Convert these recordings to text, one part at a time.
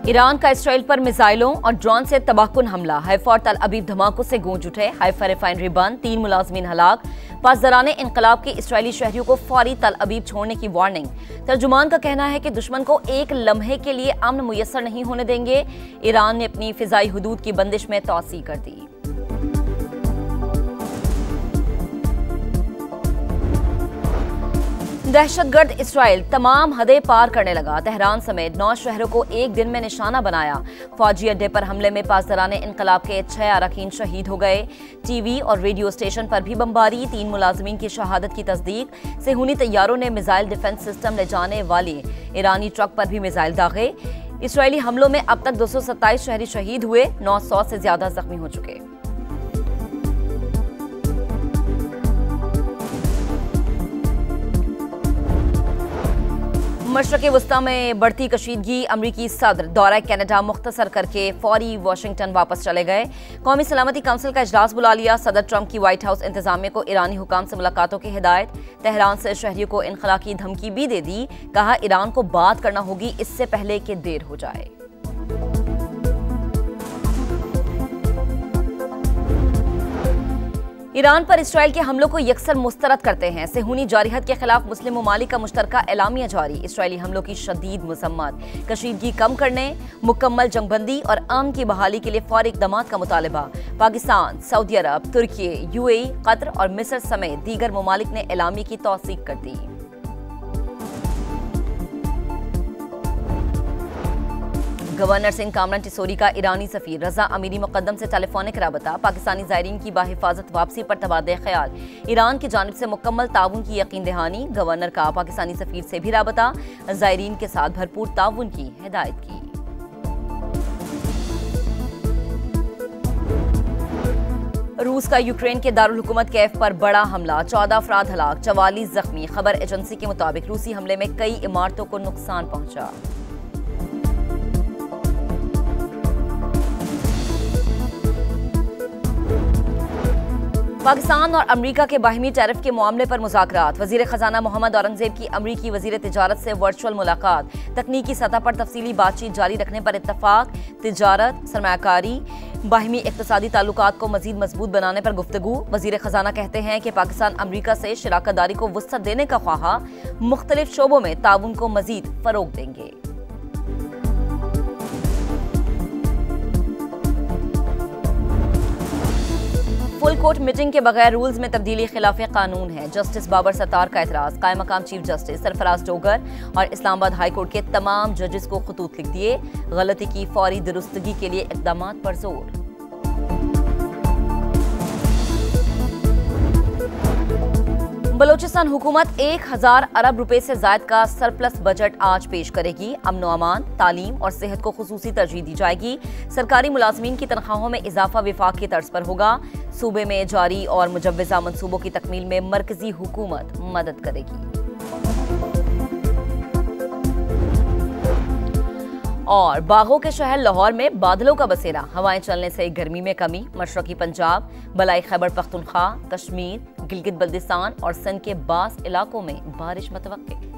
Iran का Israel पर मिसाइलों और ड्रोन से तबाहकुन हमला। हैफा और तल अबीब धमाकों से गूंज उठे। हैफा रिफाइनरी बंद, 3 मुलाजमीन हलाक। पासदाराने इनकलाब के इसराइली शहरियों को फौरी तल अबीब छोड़ने की वार्निंग। तर्जुमान का कहना है कि दुश्मन को एक लम्हे के लिए अमन मुयस्सर नहीं होने देंगे। ईरान ने अपनी फिजाई हुदूद की बंदिश में तोसी कर दी। दहशतगर्द इसराइल तमाम हदें पार करने लगा। तेहरान समेत 9 शहरों को एक दिन में निशाना बनाया। फौजी अड्डे पर हमले में पासदाराने इनकलाब के 6 अरकान शहीद हो गए। टीवी और रेडियो स्टेशन पर भी बमबारी। 3 मुलाजमीन की शहादत की तस्दीक। सेहूनी तैयारों ने मिसाइल डिफेंस सिस्टम ले जाने वाले ईरानी ट्रक पर भी मिसाइल दागे। इसराइली हमलों में अब तक 227 शहरी शहीद हुए, 900 से ज्यादा जख्मी हो चुके। मशरक़े वस्ता में बढ़ती कशीदगी। अमरीकी सदर दौरा कनाडा मुख्तसर करके फौरी वाशिंगटन वापस चले गए। कौमी सलामती काउंसिल का इजलास बुला लिया। सदर ट्रंप की व्हाइट हाउस इंतजामिया को ईरानी हुकाम से मुलाकातों की हिदायत। तेहरान से शहरियों को इनखला की धमकी भी दे दी। कहा ईरान को बात करना होगी इससे पहले कि देर हो जाए। ईरान पर इसराइल के हमलों को यकसर मुस्तरद करते हैं। सेहूनी जारहत के खिलाफ मुस्लिम ममालिक का मुश्तरका एलामिया जारी। इसराइली हमलों की शदीद मजम्मत। कशीदगी कम करने, मुकम्मल जंगबंदी और अमन की बहाली के लिए फौरी इक़दामात का मुतालबा। पाकिस्तान, सऊदी अरब, तुर्की, यूएई, कतर और मिस्र समेत दीगर ममालिक ने एलामिया की तौसीक कर दी। गवर्नर सिंह कामरान टिसोरी का ईरानी सफीर रजा अमीरी मुकद्दम से टेलीफोनिक राबता। पाकिस्तानी ज़ायरीन की बाहिफाजत वापसी पर तबादले ख्याल। ईरान की जानिब से मुकम्मल ताउन की यकीन दहानी। गवर्नर का पाकिस्तानी सफीर से भी राबता। ज़ायरीन के साथ भरपूर ताउन की हिदायत की। रूस का यूक्रेन के दारुल हुकूमत कैफ पर बड़ा हमला। 14 अफराद हलाक, 44 जख्मी। खबर एजेंसी के मुताबिक रूसी हमले में कई इमारतों को नुकसान पहुंचा। पाकिस्तान और अमरीका के बाहिमी टैरिफ के मामले पर मुज़ाकरात। वज़ीर ख़जाना मोहम्मद औरंगज़ेब की अमरीकी वज़ीर तिजारत से वर्चुअल मुलाकात। तकनीकी सतह पर तफसीली बातचीत जारी रखने पर इत्तफाक। तिजारत, सरमायाकारी, बाहिमी इक़्तिसादी ताल्लुकात को मज़ीद मजबूत बनाने पर गुफ्तगू। वज़ीर ख़जाना कहते हैं कि पाकिस्तान अमरीका से शराकत दारी को वुसअत देने का ख्वाहा। मुख्तलिफ शोबों में ताउन को मज़ीद फ़रोग़ देंगे। फुल कोर्ट मीटिंग के बगैर रूल्स में तब्दीली खिलाफ कानून है। जस्टिस बाबर सत्तार का एतराज। कायम मकाम चीफ जस्टिस सरफराज डोगर और इस्लामाबाद हाई कोर्ट के तमाम जजेस को खतूत लिख दिए। गलती की फौरी दुरुस्तगी के लिए इक़दामात पर जोर। बलोचिस्तान हुकूमत 1000 अरब रुपए से जायद का सरप्लस बजट आज पेश करेगी। अमन व अमान, तालीम और सेहत को खुसूसी तरजीह दी जाएगी। सरकारी मुलाजमीन की तनख्वाहों में इजाफा विफाक की तर्ज पर होगा। सूबे में जारी और मुजव्वज़ा मनसूबों की तकमील में मरकजी हुकूमत मदद करेगी। और बागों के शहर लाहौर में बादलों का बसेरा। हवाएं चलने से गर्मी में कमी। मशरकी पंजाब, बलाई खैबर पख्तूनख्वा, कश्मीर, गिलगित बल्तिस्तान और सिंध के बास इलाकों में बारिश मुतवक्के।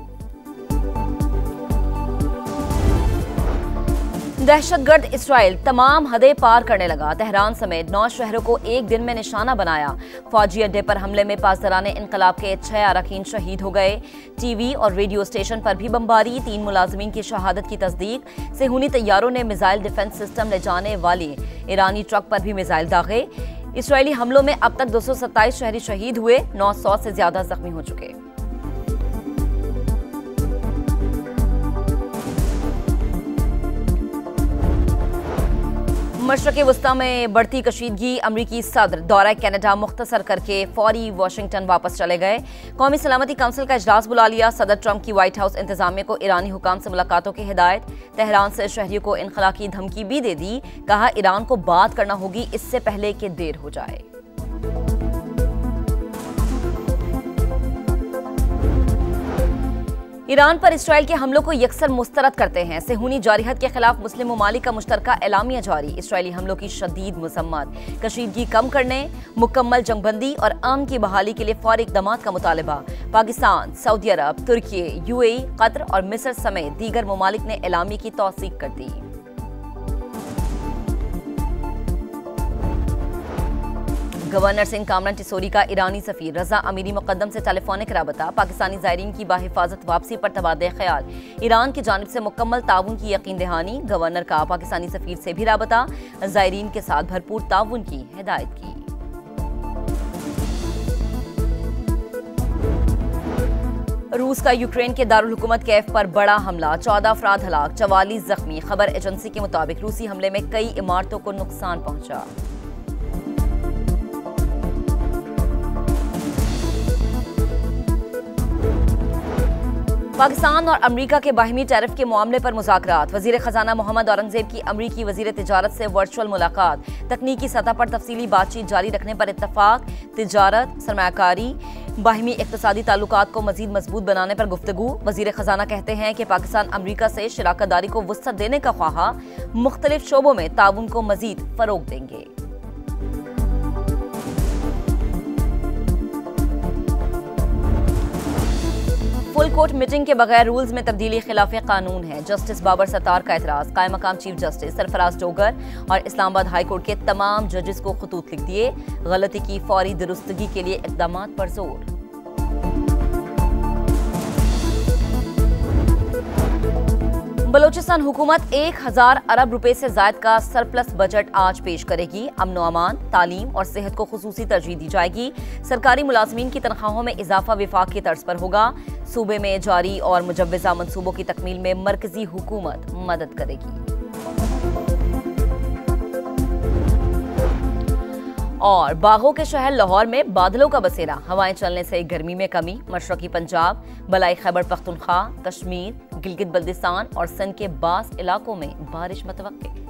दहशतगर्द इसराइल तमाम हदें पार करने लगा। तेहरान समेत 9 शहरों को एक दिन में निशाना बनाया। फौजी अड्डे पर हमले में पासदाराने इनकलाब के 6 अरकान शहीद हो गए। टीवी और रेडियो स्टेशन पर भी बमबारी। 3 मुलाजमीन की शहादत की तस्दीक। सेहूनी तैयारों ने मिसाइल डिफेंस सिस्टम ले जाने वाले ईरानी ट्रक पर भी मिसाइल दागे। इसराइली हमलों में अब तक 227 शहरी शहीद हुए, 900 से ज्यादा जख्मी हो चुके। मशरक़े वस्ता में बढ़ती कशीदगी। अमरीकी सदर दौरा कनाडा मुख्तसर करके फौरी वाशिंगटन वापस चले गए। कौमी सलामती काउंसिल का इजलास बुला लिया। सदर ट्रंप की व्हाइट हाउस इंतजामिया को ईरानी हुकाम से मुलाकातों की हिदायत। तेहरान से शहरियों को इनखला की धमकी भी दे दी। कहा ईरान को बात करना होगी इससे पहले कि देर हो जाए। ईरान पर इसराइल के हमलों को यकसर मुस्तरद करते हैं। सेहूनी जारहत के खिलाफ मुस्लिम ममालिक का मुश्तरका एलामिया जारी। इसराइली हमलों की शदीद मजम्मत। कशीदगी कम करने, मुकम्मल जंगबंदी और अमन की बहाली के लिए फौरी इक़दामात का मुतालबा। पाकिस्तान, सऊदी अरब, तुर्की, यूएई, कतर और मिस्र समेत दीगर ममालिक ने एलामिया की तौसीक कर दी। गवर्नर सिंह कामरान टिसोरी का ईरानी सफीर रजा अमीरी मुकद्दम से टेलीफोनिक राबता। पाकिस्तानी ज़ायरीन की बाहिफाजत वापसी पर तबादले ख्याल। ईरान की जानिब से मुकम्मल ताउन की यकीन दहानी। गवर्नर का पाकिस्तानी सफीर से भी राबता। ज़ायरीन के साथ भरपूर ताउन की हिदायत की। रूस का यूक्रेन के दारुल हुकूमत कैफ पर बड़ा हमला, 14 अफराद हलाक, 44 जख्मी। खबर एजेंसी के मुताबिक रूसी हमले में कई इमारतों को नुकसान पहुंचा। पाकिस्तान और अमरीका के बाहिमी टैरिफ के मामले पर मुज़ाकरात। वज़ीर ख़जाना मोहम्मद औरंगज़ेब की अमरीकी वज़ीर तिजारत से वर्चुअल मुलाकात। तकनीकी सतह पर तफसीली बातचीत जारी रखने पर इत्तफाक। तिजारत, सरमायाकारी, बाहिमी इक़्तिसादी ताल्लुकात को मज़ीद मजबूत बनाने पर गुफ्तगू। वज़ीर ख़जाना कहते हैं कि पाकिस्तान अमरीका से शराकत दारी को वुसअत देने का ख्वाहा, मुख्तलिफ शोबों में ताउन को मज़ीद फ़रोग़ देंगे। फुल कोर्ट मीटिंग के बगैर रूल्स में तब्दीली खिलाफ कानून है। जस्टिस बाबर सत्तार का एतराज। कायम मकाम चीफ जस्टिस सरफराज डोगर और इस्लामाबाद हाई कोर्ट के तमाम जजेस को खतूत लिख दिए। गलती की फौरी दुरुस्तगी के लिए इक़दामात पर जोर। बलोचिस्तान हुकूमत 1000 अरब रुपए से जायद का सरप्लस बजट आज पेश करेगी। अमन अमान, तालीम और सेहत को खुसूसी तरजीह दी जाएगी। सरकारी मुलाजमीन की तनख्वाहों में इजाफा विफाक की तर्ज पर होगा। सूबे में जारी और मुजव्वज़ा मंसूबों की तकमील में मरकजी हुकूमत मदद करेगी। और बागों के शहर लाहौर में बादलों का बसेरा, हवाएं चलने से गर्मी में कमी। मशरकी पंजाब, बलाई खैबर पख्तूनख्वा, कश्मीर, गिलगित बल्तिस्तान और सिंध के बास इलाकों में बारिश मुतवक्के।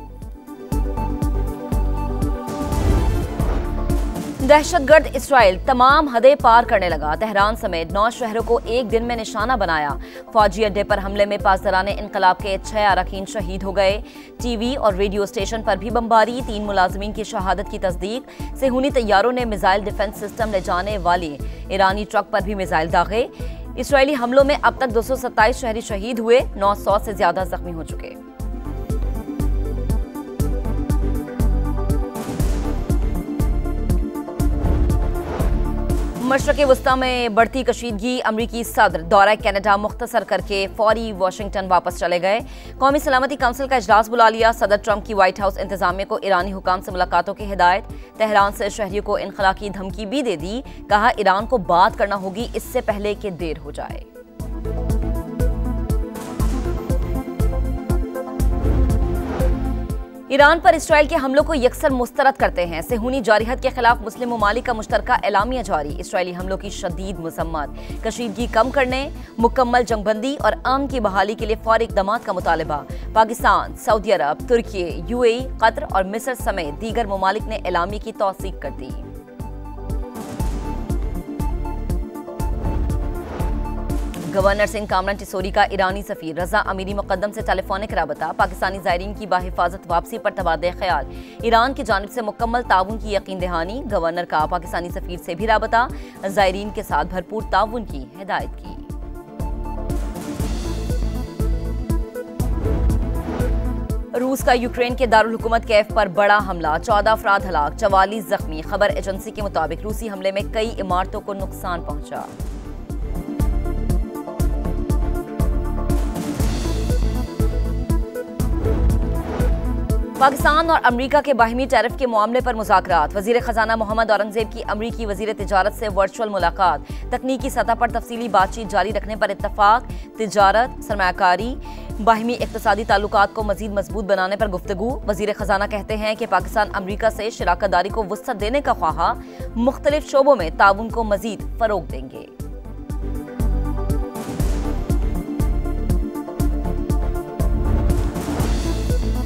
दहशतगर्द इसराइल तमाम हदें पार करने लगा। तेहरान समेत 9 शहरों को एक दिन में निशाना बनाया। फौजी अड्डे पर हमले में पासदाराने इनकलाब के 6 अरकान शहीद हो गए। टीवी और रेडियो स्टेशन पर भी बमबारी। 3 मुलाजमीन की शहादत की तस्दीक। सेहूनी तैयारों ने मिसाइल डिफेंस सिस्टम ले जाने वाली ईरानी ट्रक पर भी मिसाइल दागे। इसराइली हमलों में अब तक 227 शहरी शहीद हुए, 900 से ज्यादा जख्मी हो चुके। मशरक़ वस्ता में बढ़ती कशीदगी। अमरीकी सदर दौरा कनाडा मुख्तसर करके फौरी वाशिंगटन वापस चले गए। कौमी सलामती काउंसिल का इजलास बुला लिया। सदर ट्रंप की व्हाइट हाउस इंतजामिया को ईरानी हुकाम से मुलाकातों की हिदायत। तेहरान से शहरियों को इनखला की धमकी भी दे दी। कहा ईरान को बात करना होगी इससे पहले कि देर हो जाए। ईरान पर इसराइल के हमलों को यकसर मुस्तरद करते हैं। सेहूनी जारहत के खिलाफ मुस्लिम ममालिक का मुश्तरका एलामिया जारी। इसराइली हमलों की शदीद मजम्मत। कशीदगी कम करने, मुकम्मल जंगबंदी और अमन की बहाली के लिए फौरी इक़दामात का मुतालबा। पाकिस्तान, सऊदी अरब, तुर्की, यूएई, कतर और मिस्र समेत दीगर ममालिक ने एलामी की तौसीक कर दी। गवर्नर सिंह कामरान टिसोरी का ईरानी सफीर रजा अमीरी मुकद्दम से टेलीफोनिक राबता। पाकिस्तानी ज़ायरीन की बाहिफाजत वापसी पर तबादले ख्याल। ईरान की जानिब से मुकम्मल ताउन की यकीन दहानी। गवर्नर का पाकिस्तानी सफीर से भी राबता। ज़ायरीन के साथ भरपूर ताउन की हिदायत की। रूस का यूक्रेन के दारुल हुकूमत कैफ पर बड़ा हमला, 14 अफराद हलाक, 44 जख्मी। खबर एजेंसी के मुताबिक रूसी हमले में कई इमारतों को नुकसान पहुंचा। पाकिस्तान और अमरीका के बाहिमी टैरिफ के मामले पर मुज़ाकरात। वज़ीर ख़जाना मोहम्मद औरंगज़ेब की अमरीकी वज़ीर तिजारत से वर्चुअल मुलाकात। तकनीकी सतह पर तफसीली बातचीत जारी रखने पर इत्तफाक। तिजारत, सरमायाकारी, बाहिमी इक़्तिसादी ताल्लुकात को मज़ीद मजबूत बनाने पर गुफ्तगू। वज़ीर ख़जाना कहते हैं कि पाकिस्तान अमरीका से शराकत दारी को वुसअत देने का ख्वाहा, मुख्तलिफ शोबों में ताउन को मज़ीद फ़रोग़ देंगे।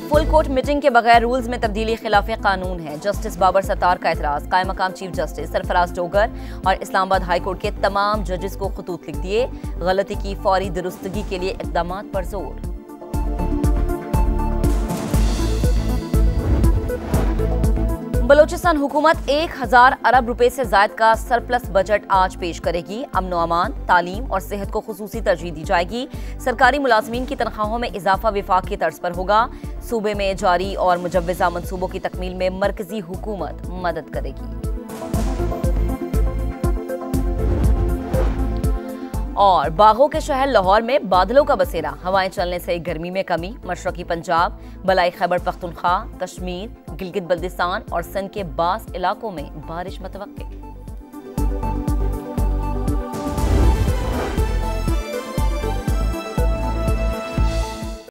फुल कोर्ट मीटिंग के बगैर रूल्स में तब्दीली खिलाफ कानून है। जस्टिस बाबर सत्तार का एतराज। कायम मकाम चीफ जस्टिस सरफराज डोगर और इस्लामाबाद हाई कोर्ट के तमाम जजेस को खतूत लिख दिए। गलती की फौरी दुरुस्तगी के लिए इक़दामात पर जोर। बलोचिस्तान हुकूमत 1000 अरब रुपए से जायद का सरप्लस बजट आज पेश करेगी। अमन अमान, तालीम और सेहत को खुसूसी तरजीह दी जाएगी। सरकारी मुलाजमीन की तनख्वाहों में इजाफा विफाक की तर्ज पर होगा। सूबे में जारी और मुजव्वज़ा मंसूबों की तकमील में मरकजी हुकूमत मदद करेगी। और बागों के शहर लाहौर में बादलों का बसेरा, हवाएं चलने से गर्मी में कमी। मशरकी पंजाब, बलाई खैबर पख्तूनख्वा, कश्मीर, गिलगित बल्तिस्तान और सिंध के बास इलाकों में बारिश मुतवक्के।